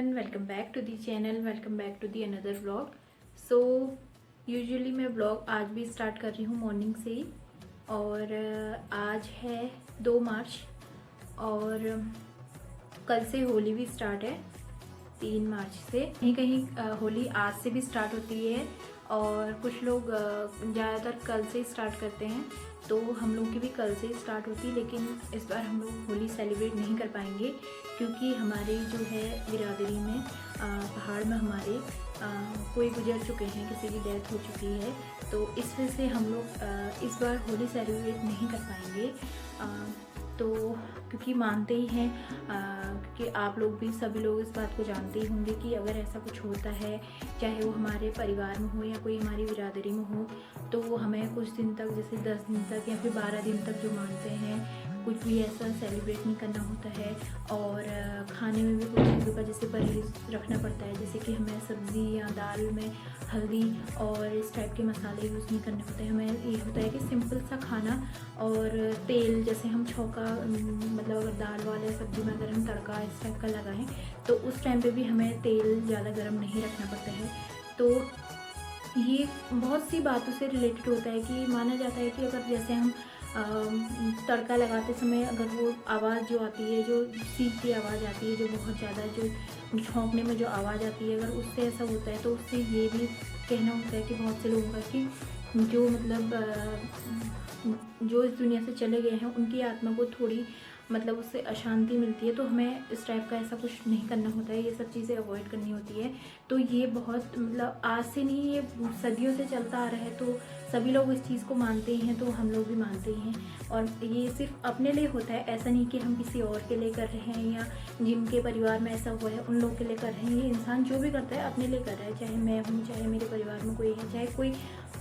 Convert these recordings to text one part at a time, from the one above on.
Everyone, welcome back to the channel, welcome back to the another vlog. So usually मैं vlog आज भी start कर रही हूँ मॉर्निंग से ही। और आज है 2 मार्च और कल से होली भी स्टार्ट है 3 मार्च से। कहीं कहीं होली आज से भी स्टार्ट होती है और कुछ लोग ज़्यादातर कल से स्टार्ट करते हैं, तो हम लोग की भी कल से स्टार्ट होती है। लेकिन इस बार हम लोग होली सेलिब्रेट नहीं कर पाएंगे क्योंकि हमारी जो है बिरादरी में पहाड़ में हमारे कोई गुजर चुके हैं, किसी की डेथ हो चुकी है, तो इस वजह से हम लोग इस बार होली सेलिब्रेट नहीं कर पाएंगे। तो क्योंकि मानते ही हैं कि आप लोग भी, सभी लोग इस बात को जानते ही होंगे कि अगर ऐसा कुछ होता है, चाहे वो हमारे परिवार में हो या कोई हमारी बिरादरी में हो, तो वो हमें कुछ दिन तक, जैसे 10 दिन तक या फिर 12 दिन तक जो मानते हैं, कुछ भी ऐसा सेलिब्रेट नहीं करना होता है। और खाने में भी कुछ चीज़ों का जैसे परहेज़ रखना पड़ता है, जैसे कि हमें सब्ज़ी या दाल में हल्दी और इस टाइप के मसाले यूज़ नहीं करने होते हैं। हमें ये होता है कि सिंपल सा खाना और तेल, जैसे हम छौंका, मतलब अगर दाल वाले सब्ज़ी में अगर हम तड़का इस टाइप का लगाएं तो उस टाइम पे भी हमें तेल ज़्यादा गर्म नहीं रखना पड़ता है। तो ये बहुत सी बातों से रिलेटेड होता है कि माना जाता है कि अगर जैसे हम तड़का लगाते समय अगर वो आवाज़ जो आती है, जो सीख की आवाज़ आती है, जो बहुत ज़्यादा जो छौंकने में जो आवाज़ आती है, अगर उससे ऐसा होता है तो उससे ये भी कहना होता है कि बहुत से लोगों का कि जो जो इस दुनिया से चले गए हैं उनकी आत्मा को थोड़ी मतलब उससे अशांति मिलती है। तो हमें इस टाइप का ऐसा कुछ नहीं करना होता है, ये सब चीज़ें अवॉइड करनी होती है। तो ये बहुत मतलब आज से नहीं, ये सदियों से चलता आ रहा है, तो सभी लोग इस चीज़ को मानते ही हैं, तो हम लोग भी मानते ही हैं। और ये सिर्फ अपने लिए होता है, ऐसा नहीं कि हम किसी और के लिए कर रहे हैं या जिनके परिवार में ऐसा हुआ है उन लोग के लिए कर रहे हैं। ये इंसान जो भी करता है अपने लिए कर रहा है, चाहे मैं हूँ, चाहे मेरे परिवार में कोई है, चाहे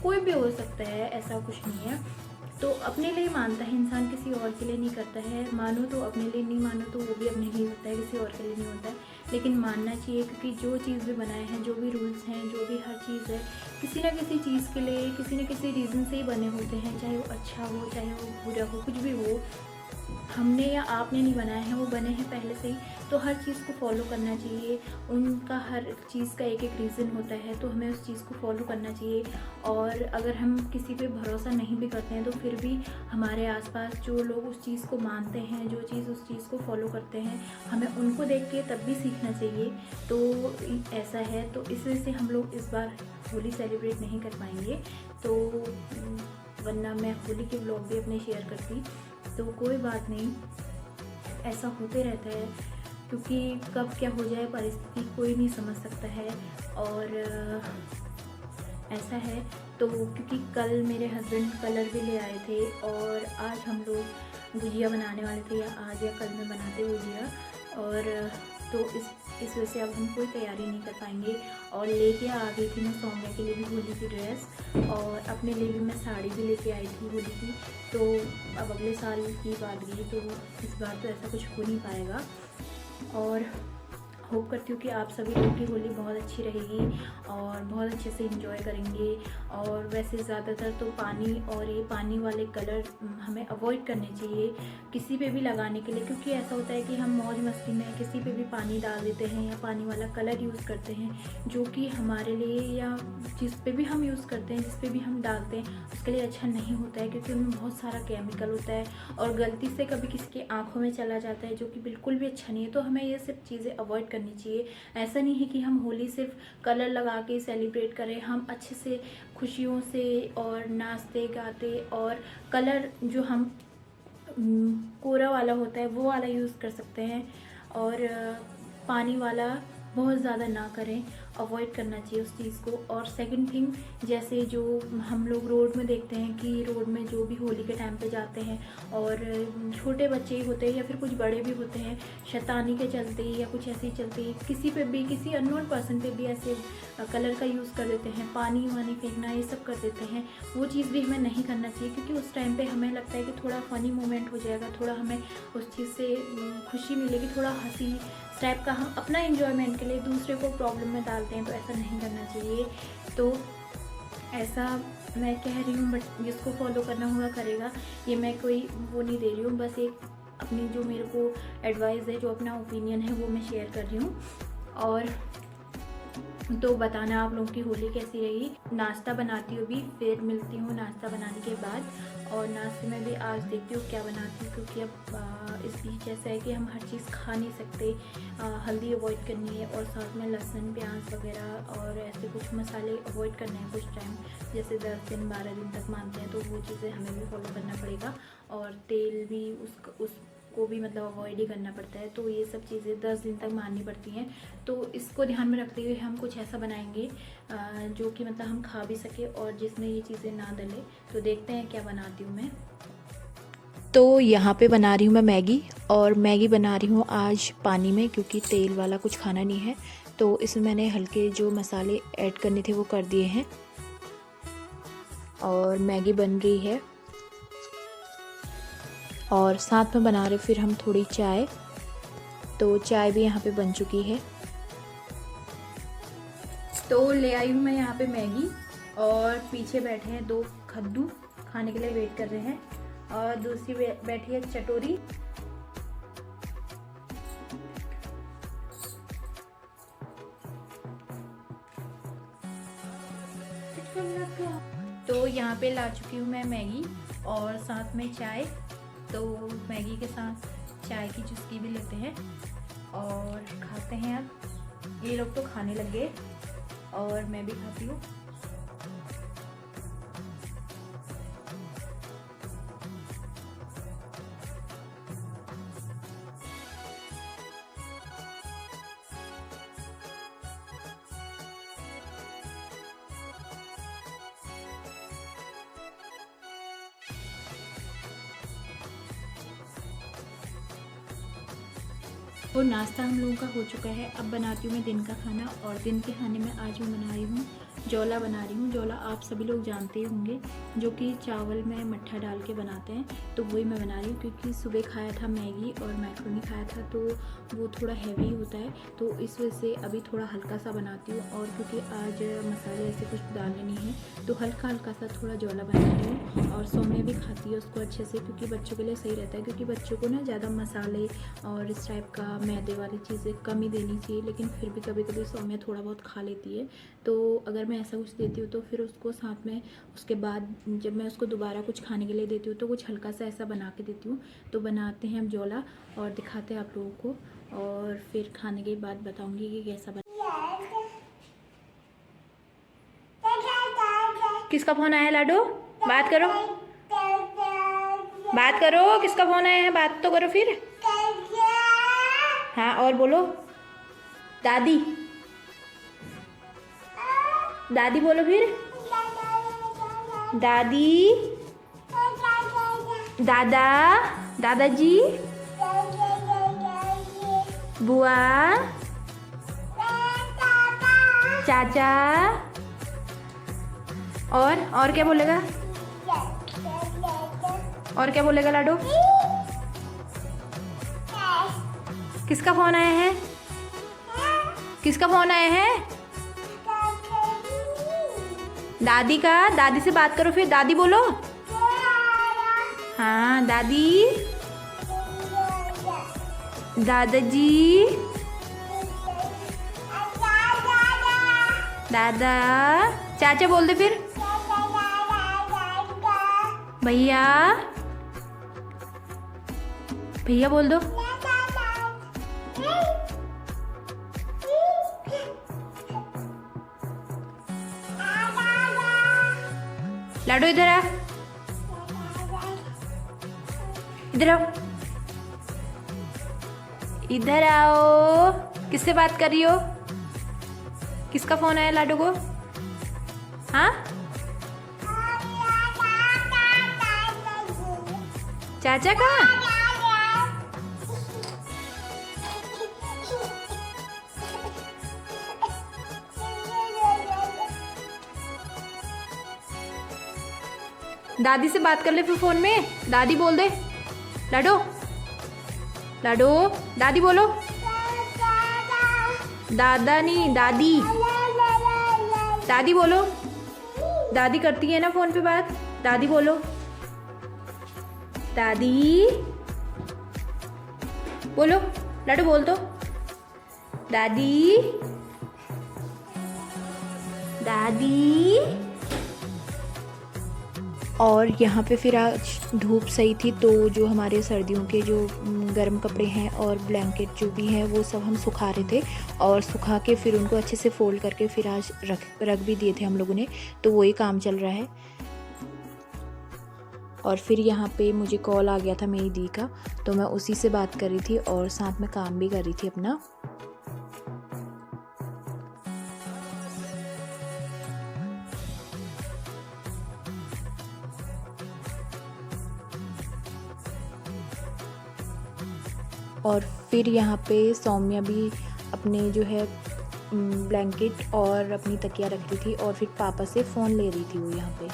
कोई भी हो सकता है, ऐसा कुछ नहीं है। तो अपने लिए मानता है इंसान, किसी और के लिए नहीं करता है। मानो तो अपने लिए, नहीं मानो तो वो भी अपने लिए होता है, किसी और के लिए नहीं होता है। लेकिन मानना चाहिए क्योंकि जो चीज़ भी बनाए हैं, जो भी रूल्स हैं, जो भी हर चीज़ है, किसी न किसी चीज़ के लिए, किसी न किसी रीज़न से ही बने होते हैं। चाहे वो अच्छा हो, चाहे वो बुरा हो, कुछ भी हो, हमने या आपने नहीं बनाए हैं, वो बने हैं पहले से ही। तो हर चीज़ को फॉलो करना चाहिए। उनका हर चीज़ का एक एक रीज़न होता है, तो हमें उस चीज़ को फॉलो करना चाहिए। और अगर हम किसी पे भरोसा नहीं भी करते हैं तो फिर भी हमारे आसपास जो लोग उस चीज़ को मानते हैं, जो चीज़ उस चीज़ को फॉलो करते हैं, हमें उनको देख के तब भी सीखना चाहिए। तो ऐसा है, तो इस वजह से हम लोग इस बार होली सेलिब्रेट नहीं कर पाएंगे। तो वरना मैं होली के व्लॉग भी अपने शेयर करती। तो कोई बात नहीं, ऐसा होते रहता है क्योंकि कब क्या हो जाए परिस्थिति कोई नहीं समझ सकता है। और ऐसा है तो क्योंकि कल मेरे हस्बैंड कलर भी ले आए थे और आज हम लोग गुजिया बनाने वाले थे, या आज या कल में बनाते गुजिया। और तो इस वजह से अब हम कोई तैयारी नहीं कर पाएंगे। और लेके आ गई थी मैं सौम्या के लिए भी होली की ड्रेस, और अपने लिए भी मैं साड़ी भी लेके आई थी होली की। तो अब अगले साल की बात गई, तो इस बार तो ऐसा कुछ हो नहीं पाएगा। और होप करती हूँ कि आप सभी लोगों की होली बहुत अच्छी रहेगी और बहुत अच्छे से एंजॉय करेंगे। और वैसे ज़्यादातर तो पानी और ये पानी वाले कलर हमें अवॉइड करने चाहिए किसी पे भी लगाने के लिए, क्योंकि ऐसा होता है कि हम मौज मस्ती में किसी पे भी पानी डाल देते हैं या पानी वाला कलर यूज़ करते हैं, जो कि हमारे लिए या जिस पे भी हम यूज़ करते हैं, जिस पे भी हम डालते हैं, उसके लिए अच्छा नहीं होता है, क्योंकि उनमें बहुत सारा केमिकल होता है और गलती से कभी किसी के आँखों में चला जाता है, जो कि बिल्कुल भी अच्छा नहीं है। तो हमें ये सब चीज़ें अवॉइड करनी चाहिए। ऐसा नहीं है कि हम होली सिर्फ कलर लगा के सेलिब्रेट करें, हम अच्छे से खुशियों से और नाचते गाते, और कलर जो हम कोरा वाला होता है वो वाला यूज़ कर सकते हैं। और पानी वाला बहुत ज़्यादा ना करें, अवॉइड करना चाहिए उस चीज़ को। और सेकंड थिंग, जैसे जो हम लोग रोड में देखते हैं कि रोड में जो भी होली के टाइम पे जाते हैं और छोटे बच्चे ही होते हैं या फिर कुछ बड़े भी होते हैं, शैतानी के चलते या कुछ ऐसे ही चलते किसी पे भी, किसी अननोन पर्सन पे भी ऐसे कलर का यूज़ कर देते हैं, पानी वानी फेंकना, ये सब कर देते हैं। वो चीज़ भी हमें नहीं करना चाहिए, क्योंकि उस टाइम पे हमें लगता है कि थोड़ा फ़नी मोमेंट हो जाएगा, थोड़ा हमें उस चीज़ से खुशी मिलेगी, थोड़ा हंसी टाइप का, हम अपना एंजॉयमेंट के लिए दूसरे को प्रॉब्लम में डालते हैं, तो ऐसा नहीं करना चाहिए। तो ऐसा मैं कह रही हूँ, बट जिसको फॉलो करना होगा करेगा। ये मैं कोई वो नहीं दे रही हूँ, बस एक अपनी जो मेरे को एडवाइस है, जो अपना ओपिनियन है, वो मैं शेयर कर रही हूँ। और तो बताना आप लोगों की होली कैसी रही। नाश्ता बनाती हूँ भी, फिर मिलती हूँ नाश्ता बनाने के बाद। और नाश्ते में भी आज देखती हूँ क्या बनाती हूँ, क्योंकि अब इस बीच ऐसा है कि हम हर चीज़ खा नहीं सकते। हल्दी अवॉइड करनी है और साथ में लहसुन प्याज वगैरह और ऐसे कुछ मसाले अवॉइड करने हैं कुछ टाइम, जैसे 10 दिन 12 दिन तक मानते हैं, तो वो चीज़ें हमें भी फॉलो करना पड़ेगा। और तेल भी उसको भी मतलब अवॉइड ही करना पड़ता है। तो ये सब चीज़ें 10 दिन तक माननी पड़ती हैं। तो इसको ध्यान में रखते हुए हम कुछ ऐसा बनाएंगे जो कि मतलब हम खा भी सके और जिसमें ये चीज़ें ना डले। तो देखते हैं क्या बनाती हूँ मैं। तो यहाँ पे बना रही हूँ मैं मैगी, और मैगी बना रही हूँ आज पानी में, क्योंकि तेल वाला कुछ खाना नहीं है। तो इसमें मैंने हल्के जो मसाले ऐड करने थे वो कर दिए हैं, और मैगी बन रही है। और साथ में बना रहे फिर हम थोड़ी चाय। तो चाय भी यहाँ पे बन चुकी है। तो ले आई हूँ मैं यहाँ पे मैगी, और पीछे बैठे हैं 2 खद्दू खाने के लिए वेट कर रहे हैं, और दूसरी बैठी है चटोरी। तो यहाँ पे ला चुकी हूँ मैं मैगी और साथ में चाय। तो मैगी के साथ चाय की चुस्की भी लेते हैं और खाते हैं। अब ये लोग तो खाने लग गए और मैं भी खाती हूँ। और नाश्ता हम लोगों का हो चुका है। अब बनाती हूँ मैं दिन का खाना, और दिन के खाने में आज मैं बना रही हूँ जौला बना रही हूँ। जौला आप सभी लोग जानते ही होंगे, जो कि चावल में मट्ठा डाल के बनाते हैं। तो वही मैं बना रही हूँ, क्योंकि सुबह खाया था मैगी और मैक्रोनी खाया था, तो वो थोड़ा हैवी होता है। तो इस वजह से अभी थोड़ा हल्का सा बनाती हूँ, और क्योंकि आज मसाले ऐसे कुछ डालने नहीं है, तो हल्का हल्का सा थोड़ा जौला बनाती हूँ। और सौम्य भी खाती है उसको अच्छे से, क्योंकि बच्चों के लिए सही रहता है। क्योंकि बच्चों को ना ज़्यादा मसाले और इस टाइप का मैदे वाली चीज़ें कम ही देनी चाहिए, लेकिन फिर भी कभी कभी सौम्य थोड़ा बहुत खा लेती है। तो अगर मैं ऐसा कुछ देती हूँ तो फिर उसको साथ में उसके बाद जब मैं उसको दोबारा कुछ खाने के लिए देती हूँ तो कुछ हल्का सा ऐसा बना के देती हूँ। तो बनाते हैं हम जौला और दिखाते हैं आप लोगों को, और फिर खाने के बाद बताऊँगी कि कैसा बना। किसका फ़ोन आया है लाडो? बात करो, बात करो। किसका फ़ोन आया है? बात तो करो फिर। हाँ, और बोलो। दादी, दादी बोलो फिर। दादी, दादा, दादाजी, बुआ, चाचा, और क्या बोलेगा? और क्या बोलेगा लाडो? किसका फोन आया है? किसका फोन आया है? दादी का। दादी से बात करो फिर। दादी बोलो। हाँ, दादी, दादाजी, दादा, चाचा बोल दे फिर। भैया, भैया बोल दो। लाडो इधर आ, इधर आओ, इधर आओ। किससे बात कर रही हो? किसका फोन आया लाडो को? हाँ, चाचा का। दादी से बात कर ले फिर फोन में। दादी बोल दे। लाडो, लाडो, दादी बोलो। दादा नहीं, दादी, दादी बोलो। दादी करती है ना फोन पे बात। दादी बोलो। दादी बोलो। लाडो बोल दो। दादी दादी। और यहाँ पे फिर आज धूप सही थी, तो जो हमारे सर्दियों के जो गर्म कपड़े हैं और ब्लैंकेट जो भी हैं वो सब हम सुखा रहे थे, और सुखा के फिर उनको अच्छे से फोल्ड करके फिर आज रख भी दिए थे हम लोगों ने। तो वही काम चल रहा है। और फिर यहाँ पे मुझे कॉल आ गया था मेरी दी का, तो मैं उसी से बात कर रही थी और साथ में काम भी कर रही थी अपना। और फिर यहाँ पे सौम्या भी अपने जो है ब्लैंकेट और अपनी तकिया रख रही थी, और फिर पापा से फ़ोन ले रही थी वो यहाँ पे।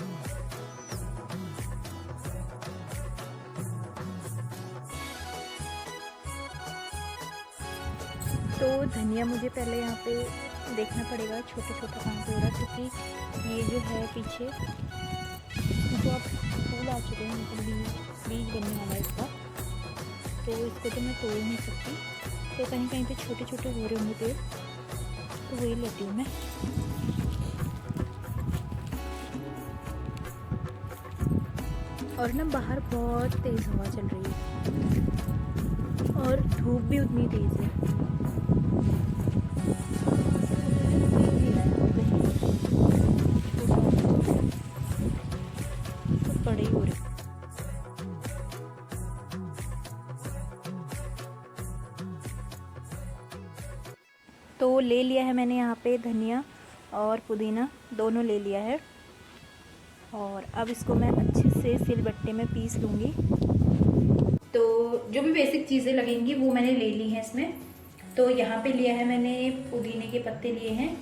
तो धनिया मुझे पहले यहाँ पे देखना पड़ेगा छोटे छोटे कहाँ पे हो रहा है, क्योंकि ये जो है पीछे जो अब फूल आ चुके हैं, मतलब बीज बनने वाला है इसका, तो इसको तो मैं तोड़ नहीं सकती। तो कहीं कहीं पे छोटे छोटे हो रहे होंगे पेड़, तो वही लेती हूँ मैं। और ना बाहर बहुत तेज़ हवा चल रही है और धूप भी उतनी तेज़ है। बड़े हो रहे। तो ले लिया है मैंने यहाँ पे धनिया और पुदीना दोनों ले लिया है, और अब इसको मैं अच्छे से सिलबट्टे में पीस लूँगी। तो जो भी बेसिक चीज़ें लगेंगी वो मैंने ले ली हैं इसमें। तो यहाँ पे लिया है मैंने पुदीने के पत्ते लिए हैं,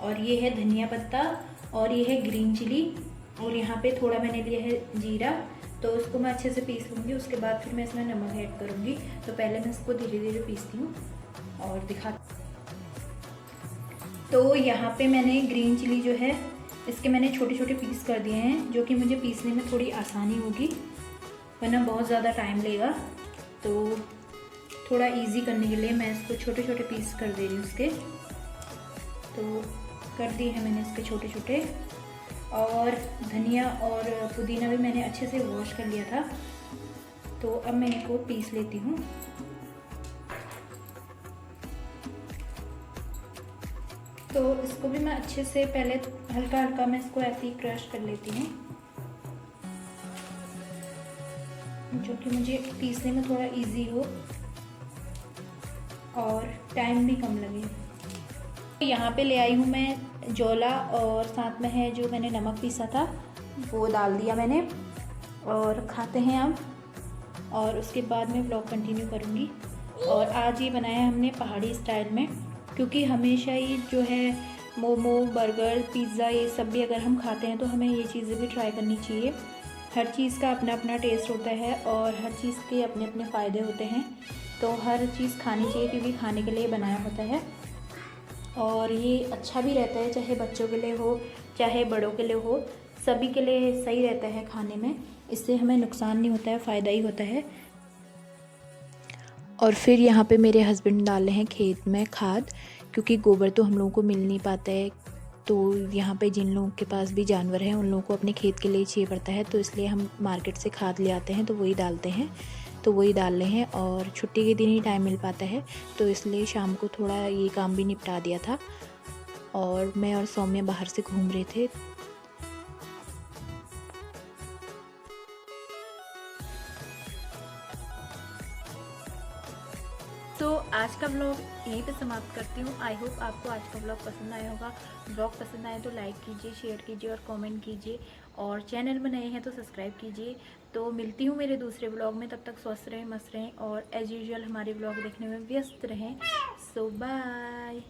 और ये है धनिया पत्ता, और ये है ग्रीन चिली, और यहाँ पे थोड़ा मैंने लिया है जीरा। तो उसको मैं अच्छे से पीस लूँगी, उसके बाद फिर मैं इसमें नमक ऐड करूँगी। तो पहले मैं इसको धीरे धीरे पीसती हूँ और दिखा। तो यहाँ पे मैंने ग्रीन चिली जो है इसके मैंने छोटे छोटे पीस कर दिए हैं, जो कि मुझे पीसने में थोड़ी आसानी होगी, वरना बहुत ज़्यादा टाइम लेगा। तो थोड़ा इजी करने के लिए मैं इसको छोटे छोटे पीस कर दे रही हूँ उसके। तो कर दिए हैं मैंने इसके छोटे छोटे। और धनिया और पुदीना भी मैंने अच्छे से वॉश कर लिया था। तो अब मैं इनको पीस लेती हूँ। तो इसको भी मैं अच्छे से पहले हल्का हल्का मैं इसको ऐसे ही क्रश कर लेती हूँ, जो कि मुझे पीसने में थोड़ा इजी हो और टाइम भी कम लगे। यहाँ पे ले आई हूँ मैं जोला, और साथ में है जो मैंने नमक पीसा था वो डाल दिया मैंने, और खाते हैं अब। और उसके बाद मैं ब्लॉग कंटिन्यू करूँगी। और आज ये बनाया है हमने पहाड़ी स्टाइल में, क्योंकि हमेशा ही जो है मोमो, बर्गर, पिज़्ज़ा ये सब भी अगर हम खाते हैं तो हमें ये चीज़ें भी ट्राई करनी चाहिए। हर चीज़ का अपना अपना टेस्ट होता है और हर चीज़ के अपने अपने फ़ायदे होते हैं। तो हर चीज़ खानी चाहिए, क्योंकि खाने के लिए बनाया होता है, और ये अच्छा भी रहता है, चाहे बच्चों के लिए हो चाहे बड़ों के लिए हो, सभी के लिए सही रहता है खाने में। इससे हमें नुकसान नहीं होता है, फ़ायदा ही होता है। और फिर यहाँ पे मेरे हस्बैंड डाल रहे हैं खेत में खाद, क्योंकि गोबर तो हम लोगों को मिल नहीं पाता है। तो यहाँ पे जिन लोगों के पास भी जानवर हैं उन लोगों को अपने खेत के लिए चाहिए पड़ता है, तो इसलिए हम मार्केट से खाद ले आते हैं, तो वही डालते हैं। तो वही डाल रहे हैं, और छुट्टी के दिन ही टाइम मिल पाता है, तो इसलिए शाम को थोड़ा ये काम भी निपटा दिया था। और मैं और सौम्या बाहर से घूम रहे थे। तो आज का व्लॉग यहीं पे समाप्त करती हूँ। आई होप आपको आज का व्लॉग पसंद आया होगा। व्लॉग पसंद आए तो लाइक कीजिए, शेयर कीजिए और कमेंट कीजिए, और चैनल में नए हैं तो सब्सक्राइब कीजिए। तो मिलती हूँ मेरे दूसरे व्लॉग में, तब तक स्वस्थ रहें, मस्त रहें, और एज यूजुअल हमारे व्लॉग देखने में व्यस्त रहें। सो बाय।